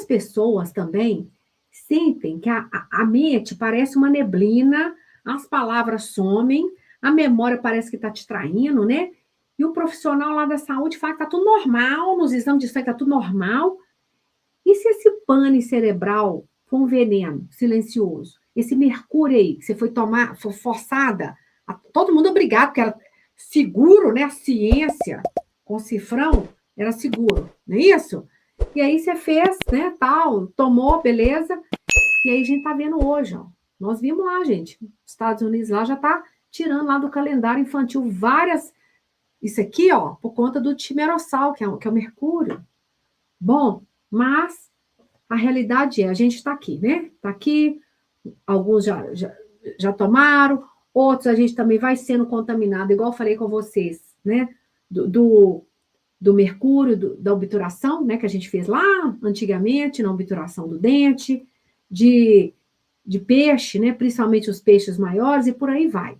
pessoas também sentem que a mente parece uma neblina, as palavras somem, a memória parece que está te traindo, né? E o profissional lá da saúde fala que está tudo normal, nos exames de sangue está tudo normal. E se esse pane cerebral for um veneno silencioso? Esse mercúrio aí, que você foi tomar, foi forçada, todo mundo obrigado, porque era seguro, né? A ciência, com cifrão, era seguro, não é isso? E aí você fez, né, tal, tomou, beleza. E aí a gente tá vendo hoje, ó. Nós vimos lá, gente, os Estados Unidos lá já tá tirando lá do calendário infantil várias... Isso aqui, ó, por conta do timerossal, que é o mercúrio. Bom, mas a realidade é, a gente está aqui, né? Está aqui, alguns já tomaram, outros a gente também vai sendo contaminado, igual eu falei com vocês, né? Do mercúrio, da obturação, né? Que a gente fez lá antigamente, na obturação do dente, de peixe, né? Principalmente os peixes maiores, e por aí vai.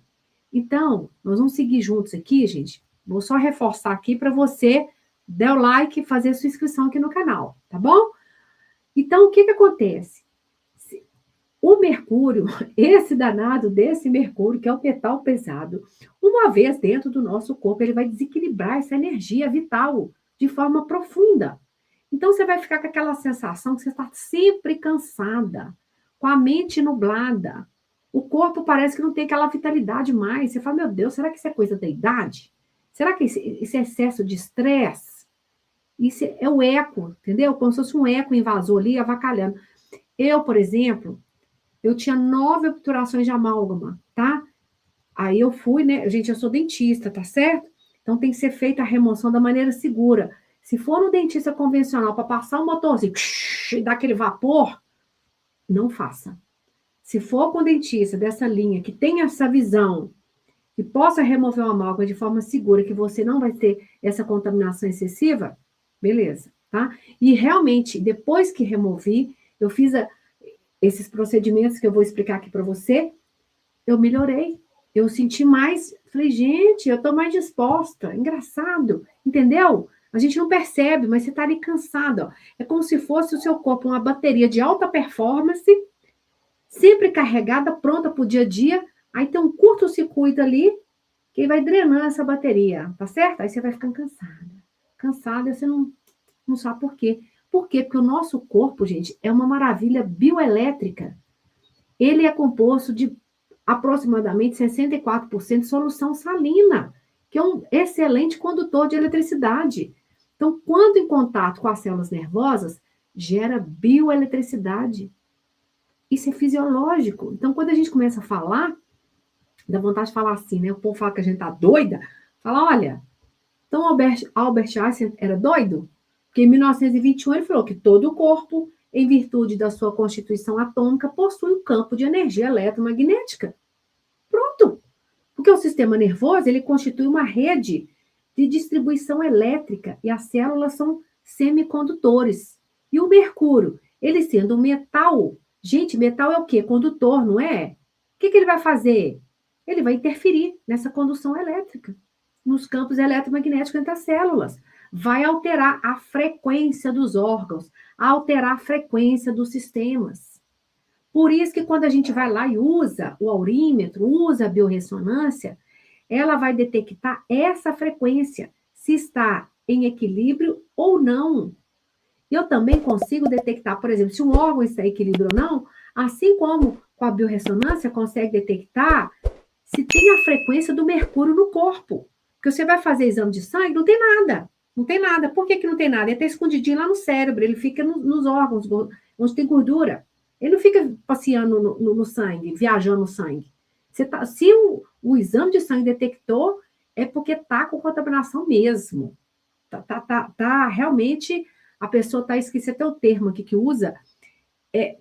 Então, nós vamos seguir juntos aqui, gente. Vou só reforçar aqui para você dar o like e fazer a sua inscrição aqui no canal, tá bom? Então, o que acontece? O mercúrio, esse danado desse mercúrio, que é o metal pesado, uma vez dentro do nosso corpo, ele vai desequilibrar essa energia vital de forma profunda. Então, você vai ficar com aquela sensação que você está sempre cansada, com a mente nublada. O corpo parece que não tem aquela vitalidade mais. Você fala, meu Deus, será que isso é coisa da idade? Será que esse excesso de estresse? Isso é o eco, entendeu? Como se fosse um eco invasor ali, avacalhando. Eu, por exemplo, eu tinha 9 obturações de amálgama, tá? Aí eu fui, né? Gente, eu sou dentista, tá certo? Então tem que ser feita a remoção da maneira segura. Se for no dentista convencional para passar um motorzinho e dar aquele vapor, não faça. Se for com dentista dessa linha que tem essa visão, que possa remover o amálgama de forma segura, que você não vai ter essa contaminação excessiva, beleza, tá? E realmente, depois que removi, eu fiz esses procedimentos que eu vou explicar aqui para você, eu melhorei. Eu senti mais, falei, gente, eu tô mais disposta. Engraçado, entendeu? A gente não percebe, mas você tá ali cansado, ó. É como se fosse o seu corpo uma bateria de alta performance, sempre carregada, pronta pro dia a dia, aí tem um curto-circuito ali, que vai drenando essa bateria, tá certo? Aí você vai ficando cansada. Cansada, e você não sabe por quê. Por quê? Porque o nosso corpo, gente, é uma maravilha bioelétrica. Ele é composto de aproximadamente 64% de solução salina, que é um excelente condutor de eletricidade. Então, quando em contato com as células nervosas, gera bioeletricidade. Isso é fisiológico. Então, quando a gente começa a falar, dá vontade de falar assim, né? O povo fala que a gente tá doida. Fala, olha, então Albert Einstein era doido? Porque em 1921 ele falou que todo o corpo, em virtude da sua constituição atômica, possui um campo de energia eletromagnética. Pronto! Porque o sistema nervoso, ele constitui uma rede de distribuição elétrica e as células são semicondutores. E o mercúrio, ele sendo um metal, gente, metal é o quê? Condutor, não é? O que ele vai fazer? Ele vai interferir nessa condução elétrica, nos campos eletromagnéticos entre as células. Vai alterar a frequência dos órgãos, alterar a frequência dos sistemas. Por isso que quando a gente vai lá e usa o aurímetro, usa a biorressonância, ela vai detectar essa frequência, se está em equilíbrio ou não. Eu também consigo detectar, por exemplo, se um órgão está em equilíbrio ou não, assim como com a biorressonância consegue detectar se tem a frequência do mercúrio no corpo. Porque você vai fazer exame de sangue, não tem nada. Não tem nada. Por que não tem nada? Ele está escondidinho lá no cérebro, ele fica nos órgãos, onde tem gordura. Ele não fica passeando no sangue, viajando no sangue. Se o exame de sangue detectou, é porque está com contaminação mesmo. Realmente, a pessoa está, esqueci até o termo aqui que usa,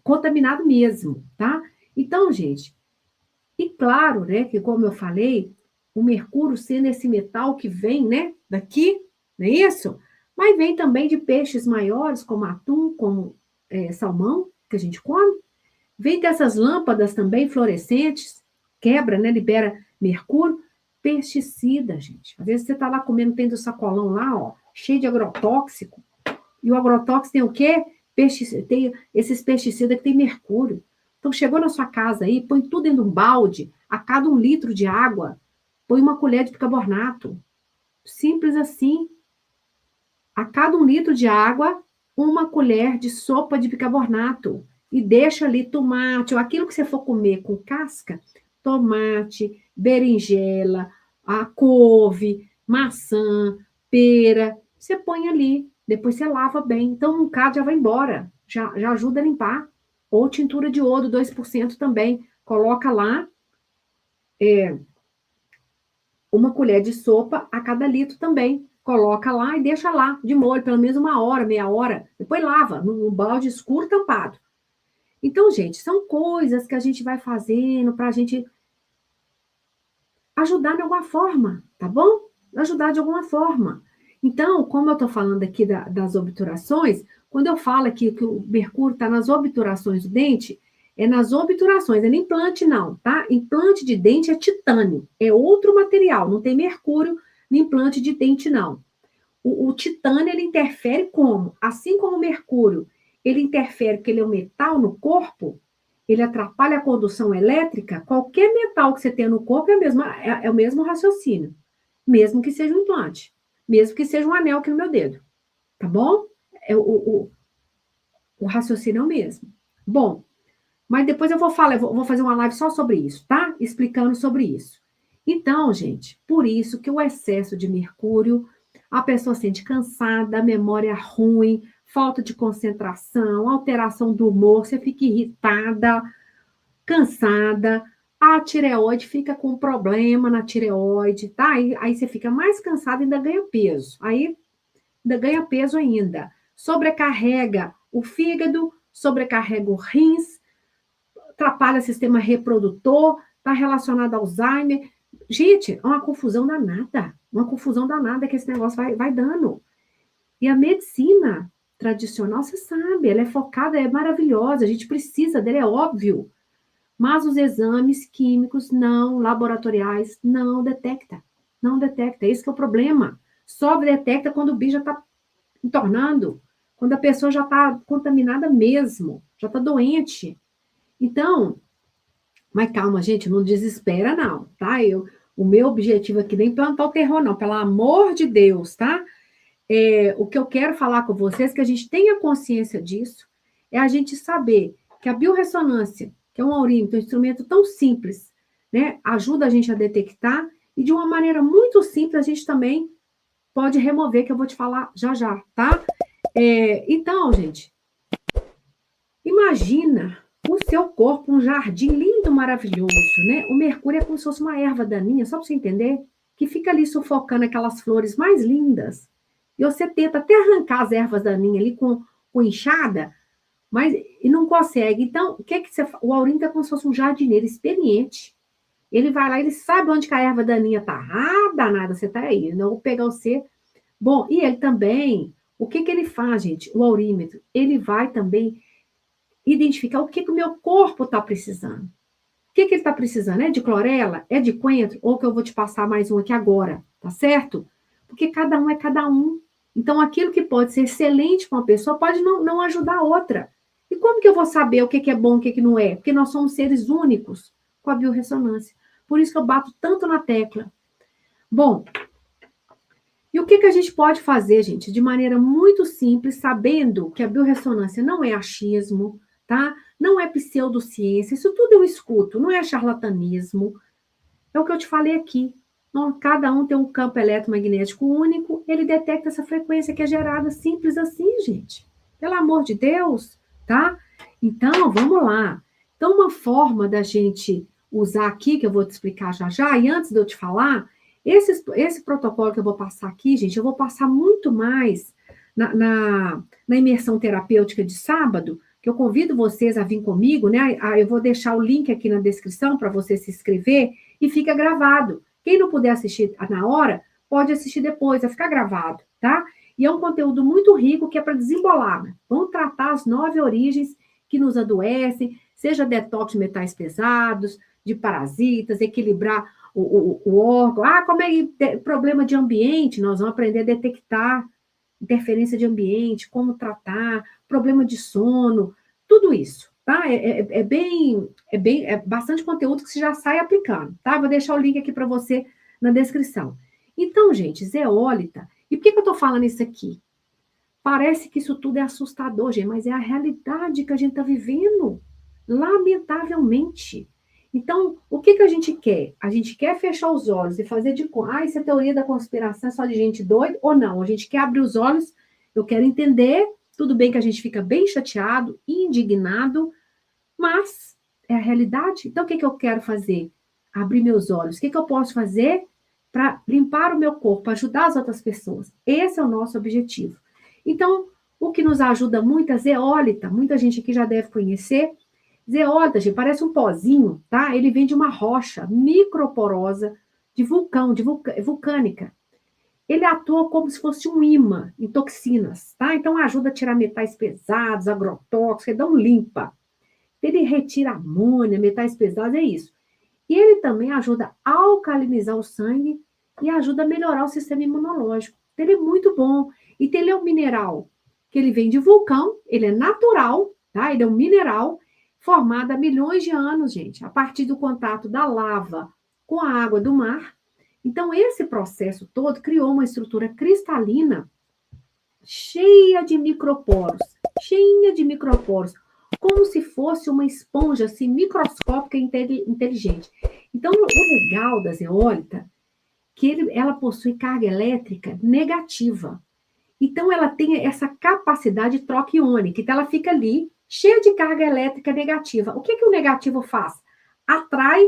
contaminado mesmo, tá? Então, gente, e claro, né, que como eu falei, o mercúrio sendo esse metal que vem, né, daqui, não é isso? Mas vem também de peixes maiores, como atum, como salmão, que a gente come. Vem dessas lâmpadas também fluorescentes, quebra, né, libera mercúrio. Pesticida, gente. Às vezes você tá lá comendo, tem do sacolão lá, ó, cheio de agrotóxico. E o agrotóxico tem o quê? tem esses pesticidas que tem mercúrio. Então, chegou na sua casa aí, põe tudo dentro de um balde, a cada 1 litro de água, põe uma colher de bicarbonato. Simples assim. A cada 1 litro de água, uma colher de sopa de bicarbonato. E deixa ali tomate, ou aquilo que você for comer com casca, tomate, berinjela, a couve, maçã, pera, você põe ali, depois você lava bem. Então, um bocado já vai embora, já ajuda a limpar. Ou tintura de iodo, 2% também. Coloca lá uma colher de sopa a cada litro também. Coloca lá e deixa lá, de molho, pelo menos 1 hora, meia hora. Depois lava, num balde escuro tampado. Então, gente, são coisas que a gente vai fazendo para a gente ajudar de alguma forma, tá bom? Ajudar de alguma forma. Então, como eu estou falando aqui das obturações, quando eu falo aqui que o mercúrio está nas obturações do dente, é nas obturações, é no implante não, tá? Implante de dente é titânio, é outro material, não tem mercúrio no implante de dente não. O titânio, ele interfere como? Assim como o mercúrio, ele interfere porque ele é um metal no corpo, ele atrapalha a condução elétrica, qualquer metal que você tenha no corpo é o mesmo raciocínio, mesmo que seja um implante, mesmo que seja um anel aqui no meu dedo, tá bom? O raciocínio é o mesmo. Bom, mas depois eu vou fazer uma live só sobre isso, tá? Explicando sobre isso. Então, gente, por isso que o excesso de mercúrio, a pessoa sente cansada, memória ruim, falta de concentração, alteração do humor, você fica irritada, cansada, a tireoide fica com problema na tireoide, tá? Aí você fica mais cansada e ainda ganha peso. Aí ainda ganha peso ainda. Sobrecarrega o fígado, sobrecarrega o rins, atrapalha o sistema reprodutor, está relacionado ao Alzheimer. Gente, é uma confusão danada que esse negócio vai dando. E a medicina tradicional, você sabe, ela é focada, é maravilhosa, a gente precisa dela, é óbvio. Mas os exames químicos não laboratoriais não detecta. Não detecta. Esse que é o problema. Só detecta quando o bicho já está entornando, quando a pessoa já está contaminada mesmo, já está doente. Então, mas calma, gente, não desespera não, tá? O meu objetivo aqui nem plantar o terror não, pelo amor de Deus, tá? O que eu quero falar com vocês, que a gente tenha consciência disso, é a gente saber que a biorressonância, que é um aurímetro, um instrumento tão simples, né, ajuda a gente a detectar e de uma maneira muito simples a gente também pode remover, que eu vou te falar já já, tá? Então, gente, imagina o seu corpo um jardim lindo, maravilhoso, né? O mercúrio é como se fosse uma erva daninha, só para você entender, que fica ali sufocando aquelas flores mais lindas. E você tenta até arrancar as ervas daninhas ali com enxada, mas e não consegue. Então, o que é que você faz? O aurímetro é como se fosse um jardineiro experiente. Ele vai lá, ele sabe onde que a erva daninha tá. Ah, danada, você tá aí. Não vou pegar você. Bom, e ele também, o que que ele faz, gente? O aurímetro, ele vai também identificar o que que o meu corpo está precisando. O que que ele está precisando? É de clorela? É de coentro? Ou que eu vou te passar mais um aqui agora, tá certo? Porque cada um é cada um. Então, aquilo que pode ser excelente para uma pessoa pode não ajudar a outra. E como que eu vou saber o que que é bom e o que que não é? Porque nós somos seres únicos com a biorressonância. Por isso que eu bato tanto na tecla. Bom, e o que que a gente pode fazer, gente, de maneira muito simples, sabendo que a biorressonância não é achismo, tá? Não é pseudociência, isso tudo eu escuto, não é charlatanismo. É o que eu te falei aqui. Cada um tem um campo eletromagnético único, ele detecta essa frequência que é gerada simples assim, gente. Pelo amor de Deus, tá? Então, vamos lá. Então, uma forma da gente usar aqui, que eu vou te explicar já já, e antes de eu te falar, esse protocolo que eu vou passar aqui, gente, eu vou passar muito mais na imersão terapêutica de sábado, que eu convido vocês a vir comigo, né? Eu vou deixar o link aqui na descrição para você se inscrever e fica gravado. Quem não puder assistir na hora, pode assistir depois, vai ficar gravado, tá? E é um conteúdo muito rico que é para desembolar, né? Vamos tratar as 9 origens que nos adoecem, seja detox de metais pesados, de parasitas, equilibrar o órgão. Como é problema de ambiente, nós vamos aprender a detectar, interferência de ambiente, como tratar, problema de sono, tudo isso, tá? É bastante conteúdo que você já sai aplicando, tá? Vou deixar o link aqui para você na descrição. Então, gente, zeólita, e por que eu tô falando isso aqui? Parece que isso tudo é assustador, gente, mas é a realidade que a gente está vivendo, lamentavelmente. Então, o que a gente quer? A gente quer fechar os olhos e fazer de conta, isso é teoria da conspiração, é só de gente doida, ou não? A gente quer abrir os olhos, eu quero entender, tudo bem que a gente fica bem chateado, indignado, mas é a realidade. Então, o que eu quero fazer? Abrir meus olhos. O que eu posso fazer para limpar o meu corpo, ajudar as outras pessoas? Esse é o nosso objetivo. Então, o que nos ajuda muito é a zeólita. Muita gente aqui já deve conhecer. Zeólita, gente, parece um pozinho, tá? Ele vem de uma rocha microporosa de vulcão, vulcânica. Ele atua como se fosse um imã em toxinas, tá? Então, ajuda a tirar metais pesados, agrotóxicos, ele dá um limpa. Ele retira amônia, metais pesados, é isso. E ele também ajuda a alcalinizar o sangue e ajuda a melhorar o sistema imunológico. Então, ele é muito bom. E ele é um mineral que ele vem de vulcão, ele é natural, tá? Ele é um mineral formado há milhões de anos, gente, a partir do contato da lava com a água do mar. Então, esse processo todo criou uma estrutura cristalina cheia de microporos, como se fosse uma esponja assim, microscópica e inteligente. Então, o legal da zeólita é que ela possui carga elétrica negativa. Então, ela tem essa capacidade de troca iônica. Então, ela fica ali, cheia de carga elétrica negativa. O que o negativo faz? Atrai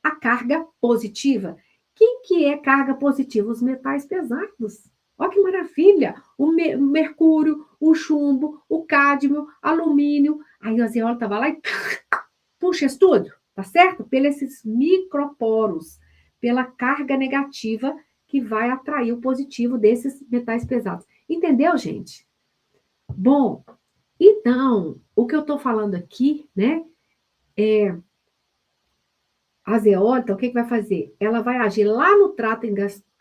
a carga positiva. Quem que é carga positiva? Os metais pesados. Olha que maravilha! O mercúrio, o chumbo, o cádmio, alumínio. Aí a zeólita vai lá e puxa isso tudo, tá certo? Pelos esses microporos, pela carga negativa que vai atrair o positivo desses metais pesados. Entendeu, gente? Bom, então, o que eu estou falando aqui, né, a zeólita, o que vai fazer? Ela vai agir lá no trato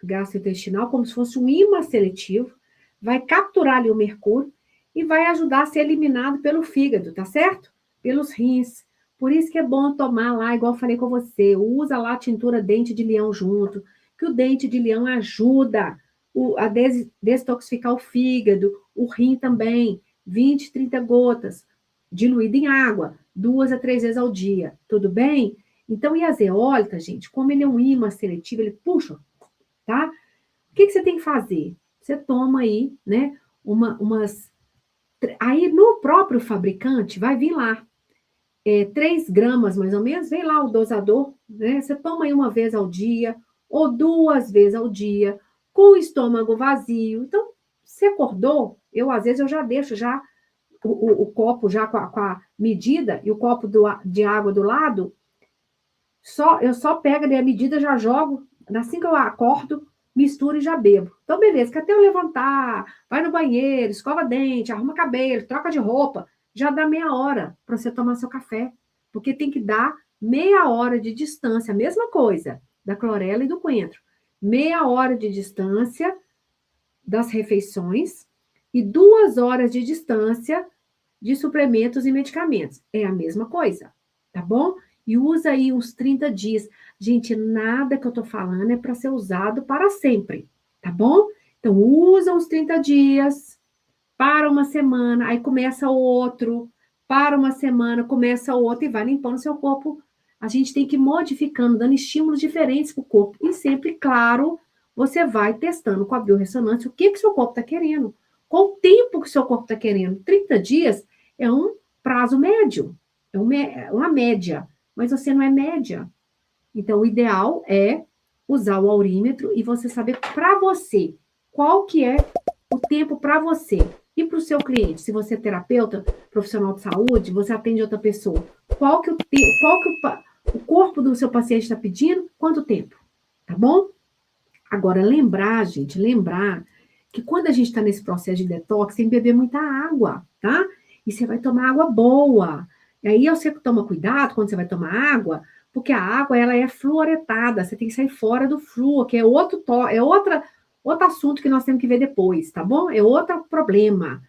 gastrointestinal como se fosse um imã seletivo, vai capturar ali o mercúrio e vai ajudar a ser eliminado pelo fígado, tá certo? Pelos rins. Por isso que é bom tomar lá, igual eu falei com você, usa lá a tintura dente de leão junto, que o dente de leão ajuda a detoxificar o fígado, o rim também, 20, 30 gotas, diluído em água, 2 a 3 vezes ao dia, tudo bem? Então, e a zeólita, gente, como ele é um ímã seletivo, ele puxa, tá? O que você tem que fazer? Você toma aí, né, umas... Aí, no próprio fabricante, vai vir lá, 3 gramas, mais ou menos, vem lá o dosador, né? Você toma aí uma vez ao dia, ou 2 vezes ao dia, com o estômago vazio. Então, você acordou, às vezes, eu já deixo já o copo já com a medida e o copo de água do lado, eu só pego a medida, já jogo, assim que eu acordo, misturo e já bebo. Então, beleza, que até eu levantar, vai no banheiro, escova dente, arruma cabelo, troca de roupa, já dá meia hora para você tomar seu café. Porque tem que dar meia hora de distância, a mesma coisa, da clorela e do coentro. Meia hora de distância das refeições e 2 horas de distância de suplementos e medicamentos. É a mesma coisa, tá bom? E usa aí uns 30 dias. Gente, nada que eu tô falando é para ser usado para sempre, tá bom? Então, usa uns 30 dias, para uma semana, aí começa outro, para uma semana, começa outro e vai limpando seu corpo. A gente tem que ir modificando, dando estímulos diferentes para o corpo. E sempre, claro, você vai testando com a biorressonância o que seu corpo está querendo. Qual o tempo que o seu corpo está querendo? 30 dias é um prazo médio, é uma média, mas você não é média. Então, o ideal é usar o aurímetro e você saber para você qual que é o tempo para você e para o seu cliente. Se você é terapeuta, profissional de saúde, você atende outra pessoa. Qual que o corpo do seu paciente está pedindo? Quanto tempo? Tá bom? Agora, lembrar que quando a gente está nesse processo de detox, tem que beber muita água, tá? E você vai tomar água boa. E aí você toma cuidado quando você vai tomar água, porque a água ela é fluoretada, você tem que sair fora do flúor, que é outro assunto que nós temos que ver depois, tá bom? É outro problema.